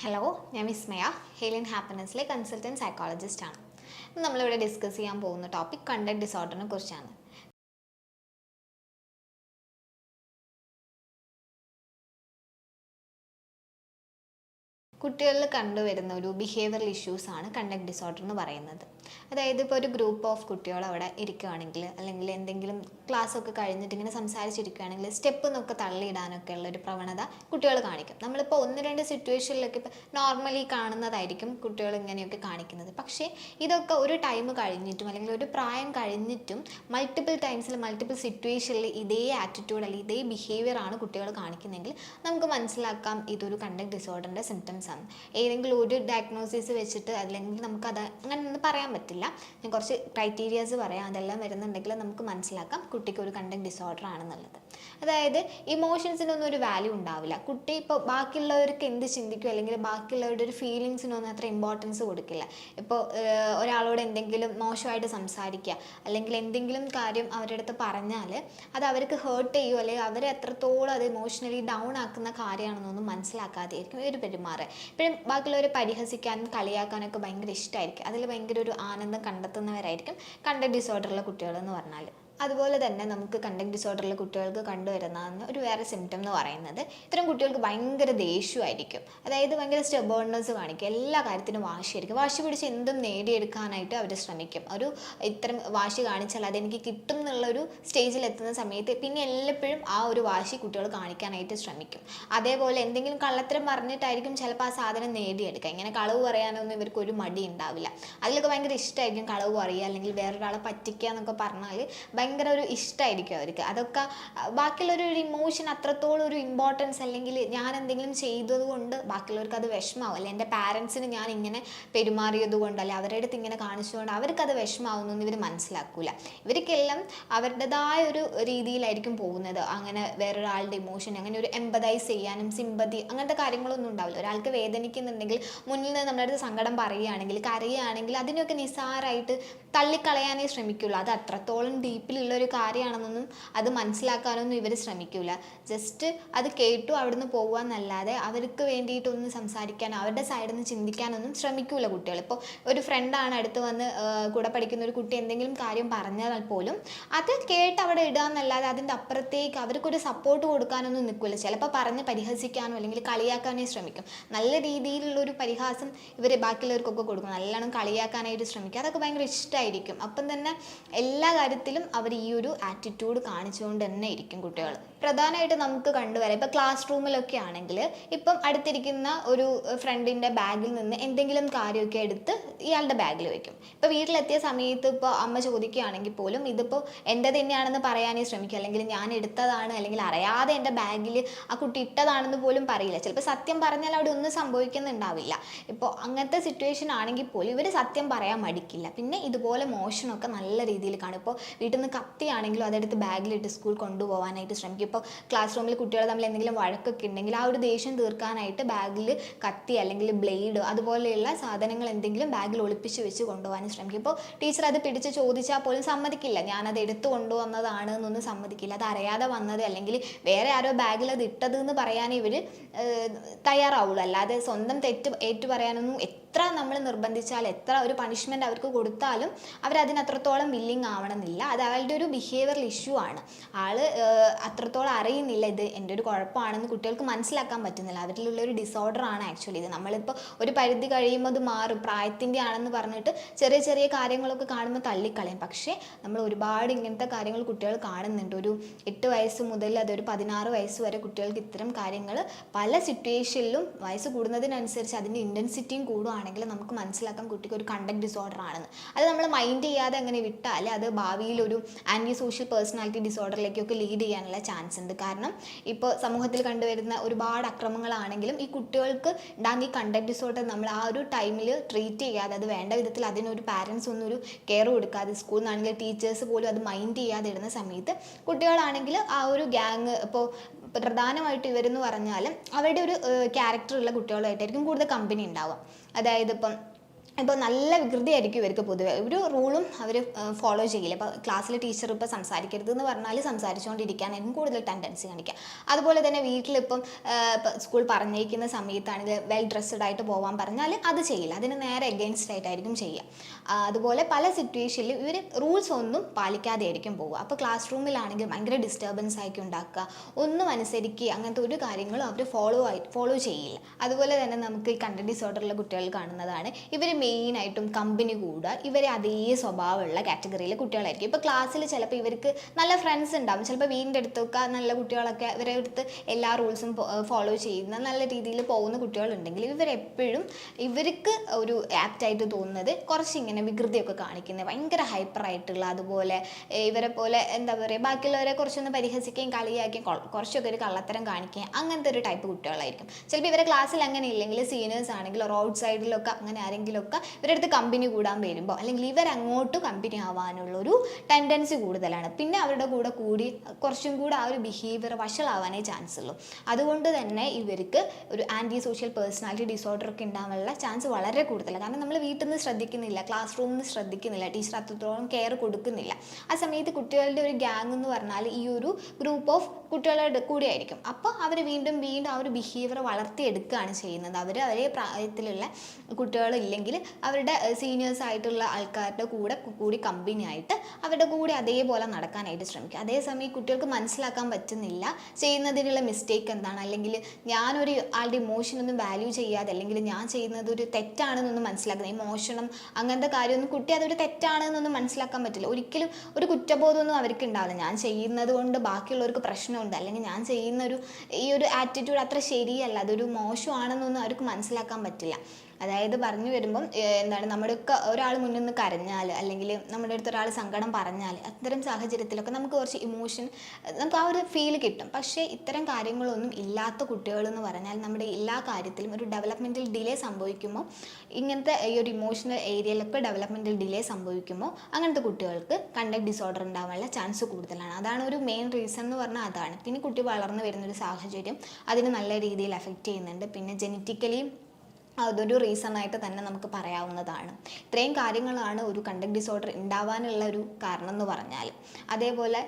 Hello, ഞാൻ വിസ്മയ, ഹെയിലിൻ ഹാപ്പിനെസ്സിലെ consultant സൈക്കോളജിസ്റ്റാണ്. നമ്മളിവിടെ discuss ചെയ്യാൻ പോകുന്ന ടോപ്പിക് കണ്ടക്ട് ഡിസോർഡറിനെ കുറിച്ചാണ്. കുട്ടികളിൽ കണ്ടുവരുന്ന ഒരു ബിഹേവിയറൽ ഇഷ്യൂസാണ് കണ്ടക്ട് ഡിസോർഡർ എന്ന് പറയുന്നത്. അതായത് ഇപ്പോൾ ഒരു ഗ്രൂപ്പ് ഓഫ് കുട്ടികൾ അവിടെ ഇരിക്കുകയാണെങ്കിൽ, അല്ലെങ്കിൽ എന്തെങ്കിലും ക്ലാസ്സൊക്കെ കഴിഞ്ഞിട്ട് ഇങ്ങനെ സംസാരിച്ചിരിക്കുകയാണെങ്കിൽ സ്റ്റെപ്പ് എന്നൊക്കെ തള്ളിയിടാനൊക്കെ ഉള്ള ഒരു പ്രവണത കുട്ടികൾ കാണിക്കും. നമ്മളിപ്പോൾ ഒന്ന് രണ്ട് സിറ്റുവേഷനിലൊക്കെ ഇപ്പോൾ നോർമലി കാണുന്നതായിരിക്കും കുട്ടികൾ ഇങ്ങനെയൊക്കെ കാണിക്കുന്നത്. പക്ഷേ ഇതൊക്കെ ഒരു ടൈം കഴിഞ്ഞിട്ടും അല്ലെങ്കിൽ ഒരു പ്രായം കഴിഞ്ഞിട്ടും മൾട്ടിപ്പിൾ ടൈംസിൽ മൾട്ടിപ്പിൾ സിറ്റുവേഷനിൽ ഇതേ ആറ്റിറ്റ്യൂഡ് അല്ലെങ്കിൽ ഇതേ ബിഹേവിയർ ആണ് കുട്ടികൾ കാണിക്കുന്നതെങ്കിൽ നമുക്ക് മനസ്സിലാക്കാം ഇതൊരു കണ്ടക്ട് ഡിസോർഡറിൻ്റെ സിംറ്റംസ് ആണ്. ഏതെങ്കിലും ഒരു ഡയഗ്നോസിസ് വെച്ചിട്ട് അല്ലെങ്കിൽ നമുക്കത് അങ്ങനെ ഒന്നും പറയാൻ പറ്റില്ല. ഞാൻ കുറച്ച് ക്രൈറ്റീരിയാസ് പറയാം, അതെല്ലാം വരുന്നുണ്ടെങ്കിൽ നമുക്ക് മനസ്സിലാക്കാം കുട്ടിക്ക് ഒരു കണ്ടക്ട് ഡിസോർഡർ ആണെന്നുള്ളത്. അതായത് ഇമോഷൻസിനൊന്നും ഒരു വാല്യൂ ഉണ്ടാവില്ല. കുട്ടി ഇപ്പോൾ ബാക്കിയുള്ളവർക്ക് എന്ത് ചിന്തിക്കും അല്ലെങ്കിൽ ബാക്കിയുള്ളവരുടെ ഒരു ഫീലിങ്സിനൊന്നും അത്ര ഇമ്പോർട്ടൻസ് കൊടുക്കില്ല. ഇപ്പോൾ ഒരാളോട് എന്തെങ്കിലും മോശമായിട്ട് സംസാരിക്കുക അല്ലെങ്കിൽ എന്തെങ്കിലും കാര്യം അവരുടെ അടുത്ത് പറഞ്ഞാൽ അത് അവർക്ക് ഹേർട്ട് ചെയ്യുമോ അല്ലെങ്കിൽ അവരെ എത്രത്തോളം അത് ഇമോഷണലി ഡൗൺ ആക്കുന്ന കാര്യമാണെന്നൊന്നും മനസ്സിലാക്കാതെയായിരിക്കും ഇവർ പെരുമാറുക. ഇപ്പോഴും ബാക്കിയുള്ളവരെ പരിഹസിക്കാനും കളിയാക്കാനൊക്കെ ഭയങ്കര ഇഷ്ടമായിരിക്കും. അതിൽ ഭയങ്കര ഒരു ആനന്ദം കണ്ടെത്തുന്നവരായിരിക്കും കണ്ടക്ട് ഡിസോർഡറുള്ള കുട്ടികൾ എന്ന് പറഞ്ഞാൽ. അതുപോലെ തന്നെ നമുക്ക് കണ്ടക്ട് ഡിസോർഡറിലെ കുട്ടികൾക്ക് കണ്ടുവരുന്ന ഒരു വേറെ സിംറ്റം എന്ന് പറയുന്നത് ഇത്തരം കുട്ടികൾക്ക് ഭയങ്കര ദേഷ്യമായിരിക്കും. അതായത് ഭയങ്കര സ്റ്റബേൺനെസ് കാണിക്കും, എല്ലാ കാര്യത്തിനും വാശിയായിരിക്കും. വാശി പിടിച്ച് എന്തും നേടിയെടുക്കാനായിട്ട് അവർ ശ്രമിക്കും. ഇത്തരം വാശി കാണിച്ചാൽ അതെനിക്ക് കിട്ടും എന്നുള്ളൊരു സ്റ്റേജിൽ എത്തുന്ന സമയത്ത് പിന്നെ എല്ലായ്പ്പോഴും ആ ഒരു വാശി കുട്ടികൾ കാണിക്കാനായിട്ട് ശ്രമിക്കും. അതേപോലെ എന്തെങ്കിലും കള്ളത്തരം പറഞ്ഞിട്ടായിരിക്കും ചിലപ്പോൾ ആ സാധനം നേടിയെടുക്കുക. ഇങ്ങനെ കളവ് പറയാനൊന്നും ഇവർക്ക് ഒരു മടി ഉണ്ടാവില്ല. അതിലൊക്കെ ഭയങ്കര ഇഷ്ടമായിരിക്കും കളവ് പറയുക അല്ലെങ്കിൽ വേറൊരാളെ പറ്റിക്കുക എന്നൊക്കെ പറഞ്ഞാൽ ഭയങ്കര ഒരു ഇഷ്ടമായിരിക്കും അവർക്ക്. അതൊക്കെ ബാക്കിയുള്ളൊരു ഇമോഷൻ അത്രത്തോളം ഒരു ഇമ്പോർട്ടൻസ് അല്ലെങ്കിൽ ഞാൻ എന്തെങ്കിലും ചെയ്തത് കൊണ്ട് ബാക്കിയുള്ളവർക്ക് അത് വിഷമാവും, അല്ലെങ്കിൽ എൻ്റെ പാരൻസിന് ഞാൻ ഇങ്ങനെ പെരുമാറിയത് കൊണ്ട് അല്ലെങ്കിൽ അവരുടെ അടുത്ത് ഇങ്ങനെ കാണിച്ചുകൊണ്ട് അവർക്കത് വിഷമാവുന്നൊന്നും ഇവർ മനസ്സിലാക്കില്ല. ഇവർക്കെല്ലാം അവരുടേതായ ഒരു രീതിയിലായിരിക്കും പോകുന്നത്. അങ്ങനെ വേറൊരാളുടെ ഇമോഷൻ അങ്ങനെ ഒരു എമ്പതൈസ് ചെയ്യാനും സിമ്പതി അങ്ങനത്തെ കാര്യങ്ങളൊന്നും ഉണ്ടാവില്ല. ഒരാൾക്ക് വേദനിക്കുന്നുണ്ടെങ്കിൽ മുന്നിൽ നിന്ന് നമ്മുടെ അടുത്ത് സങ്കടം പറയുകയാണെങ്കിൽ കരയുകയാണെങ്കിൽ അതിനൊക്കെ നിസ്സാരമായിട്ട് തള്ളിക്കളയാനേ ശ്രമിക്കുള്ളൂ. അത് അത്രത്തോളം ഡീപ്പിലുള്ളൊരു കാര്യമാണെന്നൊന്നും അത് മനസ്സിലാക്കാനൊന്നും ഇവർ ശ്രമിക്കില്ല. ജസ്റ്റ് അത് കേട്ടു അവിടുന്ന് പോകുകയെന്നല്ലാതെ അവർക്ക് വേണ്ടിയിട്ടൊന്നും സംസാരിക്കാനോ അവരുടെ സൈഡിൽ നിന്ന് ചിന്തിക്കാനൊന്നും ശ്രമിക്കില്ല കുട്ടികൾ. ഇപ്പോൾ ഒരു ഫ്രണ്ടാണ് അടുത്ത് വന്ന് കൂടെ പഠിക്കുന്ന ഒരു കുട്ടി എന്തെങ്കിലും കാര്യം പറഞ്ഞാൽ പോലും അത് കേട്ട് അവിടെ ഇടുക എന്നല്ലാതെ അതിൻ്റെ അപ്പുറത്തേക്ക് അവർക്കൊരു സപ്പോർട്ട് കൊടുക്കാനൊന്നും നിൽക്കില്ല. ചിലപ്പോൾ പറഞ്ഞ് പരിഹസിക്കാനോ അല്ലെങ്കിൽ കളിയാക്കാനേ ശ്രമിക്കും. നല്ല രീതിയിലുള്ളൊരു പരിഹാസം ഇവർ ബാക്കിയുള്ളവർക്കൊക്കെ കൊടുക്കും, നല്ലോണം കളിയാക്കാനായിട്ട് ശ്രമിക്കും. അതൊക്കെ ഭയങ്കര ഇഷ്ടമായിരിക്കും. അപ്പം തന്നെ എല്ലാ കാര്യത്തിലും അവർ ഈ ഒരു ആറ്റിറ്റ്യൂഡ് കാണിച്ചുകൊണ്ട് തന്നെ ഇരിക്കും കുട്ടികൾ. പ്രധാനമായിട്ട് നമുക്ക് കണ്ടുവരാം, ഇപ്പം ക്ലാസ് റൂമിലൊക്കെ ആണെങ്കിൽ ഇപ്പം അടുത്തിരിക്കുന്ന ഒരു ഫ്രണ്ടിൻ്റെ ബാഗിൽ നിന്ന് എന്തെങ്കിലും കാര്യമൊക്കെ എടുത്ത് ഇയാളുടെ ബാഗിൽ വെക്കും. ഇപ്പോൾ വീട്ടിലെത്തിയ സമയത്ത് ഇപ്പോൾ അമ്മ ചോദിക്കുകയാണെങ്കിൽ പോലും ഇതിപ്പോൾ എൻ്റെ തന്നെയാണെന്ന് പറയാനേ ശ്രമിക്കും. അല്ലെങ്കിൽ ഞാൻ എടുത്തതാണ് അല്ലെങ്കിൽ അറിയാതെ എൻ്റെ ബാഗിൽ ആ കുട്ടി ഇട്ടതാണെന്ന് പോലും പറയില്ല. ചിലപ്പോൾ സത്യം പറഞ്ഞാൽ അവിടെ ഒന്നും സംഭവിക്കുന്നുണ്ടാവില്ല. ഇപ്പോൾ അങ്ങനത്തെ സിറ്റുവേഷൻ ആണെങ്കിൽ പോലും ഇവർ സത്യം പറയാൻ മടിക്കില്ല. പിന്നെ ഇതുപോലെ മോഷണമൊക്കെ നല്ല രീതിയിൽ കാണും. ഇപ്പോൾ വീട്ടിൽ നിന്ന് കത്തിയാണെങ്കിലും അതെടുത്ത് ബാഗിലിട്ട് സ്കൂൾ കൊണ്ടുപോകാനായിട്ട് ശ്രമിക്കും. ഇപ്പോൾ ക്ലാസ് റൂമിൽ കുട്ടികൾ തമ്മിൽ എന്തെങ്കിലും വഴക്കൊക്കെ ഉണ്ടെങ്കിൽ ആ ഒരു ദേഷ്യം തീർക്കാനായിട്ട് ബാഗിൽ കത്തി അല്ലെങ്കിൽ ബ്ലേഡ് അതുപോലെയുള്ള സാധനങ്ങൾ എന്തെങ്കിലും ബാഗിൽ ഒളിപ്പിച്ച് വെച്ച് കൊണ്ടുപോകാൻ ശ്രമിക്കും. ഇപ്പോൾ ടീച്ചർ അത് പിടിച്ച് ചോദിച്ചാൽ പോലും സമ്മതിക്കില്ല, ഞാനത് എടുത്തു കൊണ്ടുവന്നതാണ് എന്നൊന്നും സമ്മതിക്കില്ല. അത് അറിയാതെ വന്നത് അല്ലെങ്കിൽ വേറെ ആരോ ബാഗിൽ അത് ഇട്ടത് എന്ന് പറയാൻ ഇവർ തയ്യാറാവുള്ളൂ. അല്ലാതെ സ്വന്തം തെറ്റ് ഏറ്റു പറയാനൊന്നും എത്ര നമ്മൾ നിർബന്ധിച്ചാൽ എത്ര ഒരു പണിഷ്മെൻറ്റ് അവർക്ക് കൊടുത്താലും അവരതിനത്രത്തോളം വില്ലിങ് ആവണമെന്നില്ല. അത് അയാളുടെ ഒരു ബിഹേവിയറൽ ഇഷ്യൂ ആണ്. ആൾ അത്രത്തോളം അറിയുന്നില്ല ഇത് എൻ്റെ ഒരു കുഴപ്പമാണെന്ന് കുട്ടികൾക്ക് മനസ്സിലാക്കാൻ പറ്റുന്നില്ല. അവരിലുള്ളൊരു ഡിസോർഡർ ആണ് ആക്ച്വലി ഇത്. നമ്മളിപ്പോൾ ഒരു പരിധി കഴിയുമ്പോൾ അത് മാറും, പ്രായത്തിൻ്റെ ആണെന്ന് പറഞ്ഞിട്ട് ചെറിയ ചെറിയ കാര്യങ്ങളൊക്കെ കാണുമ്പോൾ തള്ളിക്കളയും. പക്ഷേ നമ്മൾ ഒരുപാട് ഇങ്ങനത്തെ കാര്യങ്ങൾ കുട്ടികൾ കാണുന്നുണ്ട്. ഒരു 8 വയസ്സ് മുതൽ അതൊരു 16 വയസ്സ് വരെ കുട്ടികൾക്ക് ഇത്തരം കാര്യങ്ങൾ പല സിറ്റുവേഷനിലും വയസ്സ് കൂടുന്നതിനനുസരിച്ച് അതിൻ്റെ ഇൻറ്റൻസിറ്റിയും കൂടുകയാണെങ്കിൽ നമുക്ക് മനസ്സിലാക്കാം കുട്ടിക്ക് ഒരു കണ്ടക്ട് ഡിസോർഡർ ആണെന്ന്. അത് നമ്മൾ മൈൻഡ് ചെയ്യാതെ അങ്ങനെ വിട്ടാൽ അത് ഭാവിയിൽ ഒരു ആൻറ്റി സോഷ്യൽ പേഴ്സണാലിറ്റി ഡിസോർഡറിലേക്കൊക്കെ ലീഡ് ചെയ്യാനുള്ള ചാൻസ് ഉണ്ട്. കാരണം ഇപ്പോൾ സമൂഹത്തിൽ കണ്ടുവരുന്ന ഒരുപാട് അക്രമങ്ങളാണെങ്കിലും ഈ കുട്ടികൾക്ക് ഉണ്ടാകുന്ന ഈ കണ്ടക്ട് ഡിസോർഡർ നമ്മൾ ആ ഒരു ടൈമിൽ ട്രീറ്റ് ചെയ്യാതെ അത് വേണ്ട വിധത്തിൽ അതിനൊരു പാരൻസ് ഒന്നും ഒരു കെയർ കൊടുക്കാതെ സ്കൂളിൽ നിന്നാണെങ്കിൽ ടീച്ചേഴ്സ് പോലും അത് മൈൻഡ് ചെയ്യാതെ ഇടുന്ന സമയത്ത് കുട്ടികളാണെങ്കിൽ ആ ഒരു ഗ്യാങ് ഇപ്പോൾ പ്രധാനമായിട്ട് ഇവരെന്ന് പറഞ്ഞാൽ അവരുടെ ഒരു ക്യാരക്ടറുള്ള കുട്ടികളായിട്ടായിരിക്കും കൂടുതൽ കമ്പനി ഉണ്ടാവുക. അതായത് ഇപ്പം ഇപ്പോൾ നല്ല വികൃതിയായിരിക്കും ഇവർക്ക് പൊതുവെ, ഒരു റൂളും അവർ ഫോളോ ചെയ്യില്ല. ഇപ്പോൾ ക്ലാസ്സിൽ ടീച്ചർ ഇപ്പോൾ സംസാരിക്കരുത് എന്ന് പറഞ്ഞാൽ സംസാരിച്ചുകൊണ്ടിരിക്കാനായിരിക്കും കൂടുതൽ ടെൻഡൻസി കാണിക്കുക. അതുപോലെ തന്നെ വീട്ടിലിപ്പം ഇപ്പോൾ സ്കൂൾ പറഞ്ഞേക്കുന്ന സമയത്താണെങ്കിൽ വെൽ ഡ്രസ്ഡ് ആയിട്ട് പോകാൻ പറഞ്ഞാൽ അത് ചെയ്യില്ല, അതിന് നേരെ എഗെയിൻസ്റ്റ് ആയിട്ടായിരിക്കും ചെയ്യുക. അതുപോലെ പല സിറ്റുവേഷനിലും ഇവർ റൂൾസ് ഒന്നും പാലിക്കാതെ ആയിരിക്കും പോവുക. അപ്പോൾ ക്ലാസ് റൂമിലാണെങ്കിൽ ഭയങ്കര ഡിസ്റ്റർബൻസ് ആയിരിക്കും ഉണ്ടാക്കുക, ഒന്നും അനുസരിക്കുക, അങ്ങനത്തെ ഒരു കാര്യങ്ങളും അവർ ഫോളോ ചെയ്യില്ല. അതുപോലെ തന്നെ നമുക്ക് ഈ കണ്ടന്റ് ഡിസോർഡറുള്ള കുട്ടികൾ കാണുന്നതാണ്, ഇവർ മെയിനായിട്ടും കമ്പനി കൂടുക, ഇവരെ അതേ സ്വഭാവമുള്ള കാറ്റഗറിയിലെ കുട്ടികളായിരിക്കും. ഇപ്പോൾ ക്ലാസ്സിൽ ചിലപ്പോൾ ഇവർക്ക് നല്ല ഫ്രണ്ട്സ് ഉണ്ടാവും, ചിലപ്പോൾ വീടിൻ്റെ അടുത്തൊക്കെ നല്ല കുട്ടികളൊക്കെ ഇവരെ അടുത്ത് എല്ലാ റൂൾസും ഫോളോ ചെയ്യുന്ന നല്ല രീതിയിൽ പോകുന്ന കുട്ടികളുണ്ടെങ്കിൽ ഇവരെപ്പോഴും ഇവർക്ക് ഒരു ആപ്റ്റായിട്ട് തോന്നുന്നത് കുറച്ചിങ്ങനെ വികൃതിയൊക്കെ കാണിക്കുന്നത്, ഭയങ്കര ഹൈപ്പറായിട്ടുള്ള, അതുപോലെ ഇവരെ പോലെ എന്താ പറയുക ബാക്കിയുള്ളവരെ കുറച്ചൊന്ന് പരിഹസിക്കുകയും കളിയാക്കുകയും കുറച്ചൊക്കെ ഒരു കള്ളത്തരം കാണിക്കുകയും അങ്ങനത്തെ ഒരു ടൈപ്പ് കുട്ടികളായിരിക്കും. ചിലപ്പോൾ ഇവരെ ക്ലാസ്സിൽ അങ്ങനെ ഇല്ലെങ്കിൽ സീനിയേഴ്സ് ആണെങ്കിലോ റോഡ് സൈഡിലൊക്കെ അങ്ങനെ ആരെങ്കിലുമൊക്കെ ഇവരുടെ അടുത്ത് കമ്പനി കൂടാൻ വരുമ്പോൾ അല്ലെങ്കിൽ ഇവരങ്ങോട്ട് കമ്പനി ആവാനുള്ളൊരു ടെൻഡൻസി കൂടുതലാണ്. പിന്നെ അവരുടെ കൂടെ കൂടി കുറച്ചും കൂടെ ആ ഒരു ബിഹേവിയർ വഷളാവാനേ ചാൻസ് ഉള്ളൂ. അതുകൊണ്ട് തന്നെ ഇവർക്ക് ഒരു ആൻറ്റി സോഷ്യൽ പേഴ്സണാലിറ്റി ഡിസോർഡർ ഒക്കെ ഉണ്ടാവാനുള്ള ചാൻസ് വളരെ കൂടുതലാണ്. കാരണം നമ്മൾ വീട്ടിൽ നിന്ന് ശ്രദ്ധിക്കുന്നില്ല, ക്ലാസ് റൂമിൽ നിന്ന് ശ്രദ്ധിക്കുന്നില്ല, ടീച്ചർ അത്രത്തോളം കെയർ കൊടുക്കുന്നില്ല. ആ സമയത്ത് കുട്ടികളുടെ ഒരു ഗ്യാങ് എന്ന് പറഞ്ഞാൽ ഈ ഒരു ഗ്രൂപ്പ് ഓഫ് കുട്ടികളുടെ കൂടെ ആയിരിക്കും. അപ്പോൾ അവർ വീണ്ടും വീണ്ടും ആ ഒരു ബിഹേവിയർ വളർത്തിയെടുക്കുകയാണ് ചെയ്യുന്നത്. ഒരേ പ്രായത്തിലുള്ള കുട്ടികളില്ലെങ്കിൽ അവരുടെ സീനിയേഴ്സ് ആയിട്ടുള്ള ആൾക്കാരുടെ കൂടി കമ്പനി ആയിട്ട് അവരുടെ കൂടെ അതേപോലെ നടക്കാനായിട്ട് ശ്രമിക്കുക. അതേസമയം കുട്ടികൾക്ക് മനസ്സിലാക്കാൻ പറ്റുന്നില്ല ചെയ്യുന്നതിനുള്ള മിസ്റ്റേക്ക് എന്താണ്, അല്ലെങ്കിൽ ഞാനൊരു ആളുടെ ഇമോഷനൊന്നും വാല്യൂ ചെയ്യാതെ അല്ലെങ്കിൽ ഞാൻ ചെയ്യുന്നത് ഒരു തെറ്റാണെന്നൊന്നും മനസ്സിലാക്കുന്നത്, ഇമോഷനും അങ്ങനത്തെ കാര്യമൊന്നും കുട്ടി അതൊരു തെറ്റാണെന്നൊന്നും മനസ്സിലാക്കാൻ പറ്റില്ല. ഒരിക്കലും ഒരു കുറ്റബോധമൊന്നും അവർക്ക് ഉണ്ടാവില്ല, ഞാൻ ചെയ്യുന്നത് കൊണ്ട് ബാക്കിയുള്ളവർക്ക് പ്രശ്നമുണ്ട് അല്ലെങ്കിൽ ഞാൻ ചെയ്യുന്ന ഈ ഒരു ആറ്റിറ്റ്യൂഡ് അത്ര ശരിയല്ല, അതൊരു മോശമാണെന്നൊന്നും അവർക്ക് മനസ്സിലാക്കാൻ പറ്റില്ല. അതായത് പറഞ്ഞു വരുമ്പം എന്താണ്, നമ്മുടെയൊക്കെ ഒരാൾ മുന്നിൽ നിന്ന് കരഞ്ഞാൽ അല്ലെങ്കിൽ നമ്മുടെ അടുത്ത് ഒരാൾ സങ്കടം പറഞ്ഞാൽ അത്തരം സാഹചര്യത്തിലൊക്കെ നമുക്ക് കുറച്ച് ഇമോഷൻ, നമുക്ക് ആ ഒരു ഫീൽ കിട്ടും. പക്ഷേ ഇത്തരം കാര്യങ്ങളൊന്നും ഇല്ലാത്ത കുട്ടികൾ എന്ന് പറഞ്ഞാൽ നമ്മുടെ എല്ലാ കാര്യത്തിലും ഒരു ഡെവലപ്മെൻറ്റൽ ഡിലേ സംഭവിക്കുമ്പോൾ, ഇങ്ങനത്തെ ഈ ഒരു ഇമോഷണൽ ഏരിയയിലൊക്കെ ഡെവലപ്മെൻറ്റൽ ഡിലേ സംഭവിക്കുമ്പോൾ അങ്ങനത്തെ കുട്ടികൾക്ക് കണ്ടക്ട് ഡിസോർഡർ ഉണ്ടാവാനുള്ള ചാൻസ് കൂടുതലാണ്. അതാണ് ഒരു മെയിൻ റീസൺ എന്ന് പറഞ്ഞാൽ അതാണ്. പിന്നെ കുട്ടി വളർന്നു വരുന്നൊരു സാഹചര്യം അതിന് നല്ല രീതിയിൽ എഫക്റ്റ് ചെയ്യുന്നുണ്ട്. പിന്നെ ജെനറ്റിക്കലി അതൊരു റീസണായിട്ട് തന്നെ നമുക്ക് പറയാവുന്നതാണ്. ഇത്രയും കാര്യങ്ങളാണ് ഒരു കണ്ടക്ട് ഡിസോർഡർ ഉണ്ടാവാനുള്ള ഒരു കാരണം എന്ന് പറഞ്ഞാൽ. അതേപോലെ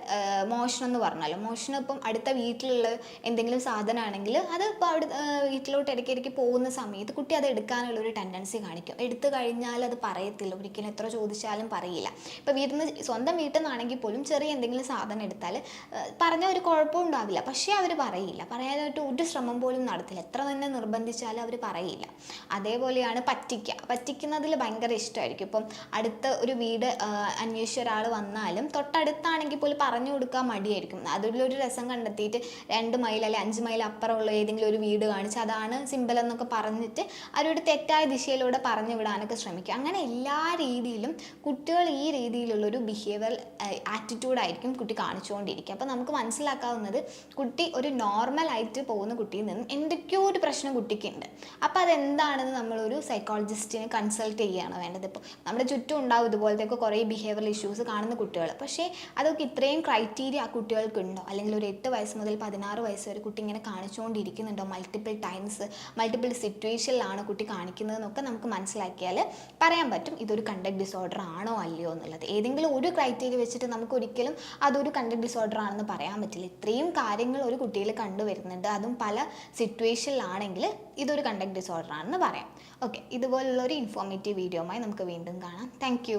മോഷണം എന്ന് പറഞ്ഞാൽ, മോഷണം ഇപ്പം അടുത്ത വീട്ടിലുള്ള എന്തെങ്കിലും സാധനമാണെങ്കിൽ അത് ഇപ്പോൾ അവിടെ വീട്ടിലോട്ട് ഇടയ്ക്കിടയ്ക്ക് പോകുന്ന സമയത്ത് കുട്ടി അത് എടുക്കാനുള്ളൊരു ടെൻഡൻസി കാണിക്കും. എടുത്തു കഴിഞ്ഞാൽ അത് പറയത്തില്ല, ഒരിക്കലും എത്ര ചോദിച്ചാലും പറയില്ല. ഇപ്പോൾ സ്വന്തം വീട്ടിൽ നിന്നാണെങ്കിൽ പോലും ചെറിയ എന്തെങ്കിലും സാധനം എടുത്താൽ പറഞ്ഞാൽ ഒരു കുഴപ്പവും ഉണ്ടാവില്ല, പക്ഷേ അവർ പറയില്ല, പറയാനായിട്ട് ഒരു ശ്രമം പോലും നടത്തില്ല, എത്ര തന്നെ നിർബന്ധിച്ചാലും അവർ പറയില്ല. അതേപോലെയാണ് പറ്റിക്കുന്നതിൽ ഭയങ്കര ഇഷ്ടമായിരിക്കും. ഇപ്പം അടുത്ത ഒരു വീട് അന്വേഷിച്ച ഒരാൾ വന്നാലും തൊട്ടടുത്താണെങ്കിൽ പോലും പറഞ്ഞു കൊടുക്കാൻ മടിയായിരിക്കും. അതിലൊരു രസം കണ്ടെത്തിയിട്ട് 2 മൈൽ അല്ലെങ്കിൽ 5 മൈൽ അപ്പുറമുള്ള ഏതെങ്കിലും ഒരു വീട് കാണിച്ച് അതാണ് സിമ്പിൾ എന്നൊക്കെ പറഞ്ഞിട്ട് അവരോട് തെറ്റായ ദിശയിലൂടെ പറഞ്ഞു വിടാനൊക്കെ ശ്രമിക്കും. അങ്ങനെ എല്ലാ രീതിയിലും കുട്ടികൾ ഈ രീതിയിലുള്ളൊരു ബിഹേവിയർ ആറ്റിറ്റ്യൂഡായിരിക്കും കുട്ടി കാണിച്ചുകൊണ്ടിരിക്കുക. അപ്പോൾ നമുക്ക് മനസ്സിലാക്കാവുന്നത് കുട്ടി ഒരു നോർമലായിട്ട് പോകുന്ന കുട്ടിയിൽ നിന്നും എന്തൊക്കെയോ ഒരു പ്രശ്നം കുട്ടിക്കുണ്ട്. അപ്പോൾ അതെന്താണെന്ന് നമ്മളൊരു സൈക്കോളജിസ്റ്റിനെ കൺസൾട്ട് ചെയ്യുകയാണ് വേണ്ടത്. ഇപ്പോൾ നമ്മുടെ ചുറ്റും ഉണ്ടാവും ഇതുപോലത്തെയൊക്കെ കുറേ ബിഹേവിയറൽ ഇഷ്യൂസ് കാണുന്ന കുട്ടികൾ. പക്ഷേ അതൊക്കെ ഇത്രയും ക്രൈറ്റീരിയ ആ കുട്ടികൾക്കുണ്ടോ, അല്ലെങ്കിൽ ഒരു 8 വയസ്സ് മുതൽ 16 വയസ്സ് വരെ കുട്ടി ഇങ്ങനെ കാണിച്ചുകൊണ്ടിരിക്കുന്നുണ്ടോ, മൾട്ടിപ്പിൾ ടൈംസ് മൾട്ടിപ്പിൾ സിറ്റുവേഷനിലാണ് കുട്ടി കാണിക്കുന്നതെന്നൊക്കെ നമുക്ക് മനസ്സിലാക്കിയാൽ പറയാൻ പറ്റും ഇതൊരു കണ്ടക്ട് ഡിസോർഡർ ആണോ അല്ലയോ എന്നുള്ളത്. ഏതെങ്കിലും ഒരു ക്രൈറ്റീരിയ വെച്ചിട്ട് നമുക്ക് ഒരിക്കലും അതൊരു കണ്ടക്ട് ഡിസോർഡർ ആണെന്ന് പറയാൻ പറ്റില്ല. ഇത്രയും കാര്യങ്ങൾ ഒരു കുട്ടിയിൽ കണ്ടുവരുന്നുണ്ട്, അതും പല സിറ്റുവേഷനിലാണെങ്കിൽ ഇതൊരു കണ്ടക്ട് ഡിസോർഡർ ആണെന്ന് പറയാം. ഓക്കെ, ഇതുപോലുള്ള ഒരു ഇൻഫോർമേറ്റീവ് വീഡിയോയുമായി നമുക്ക് വീണ്ടും കാണാം. താങ്ക്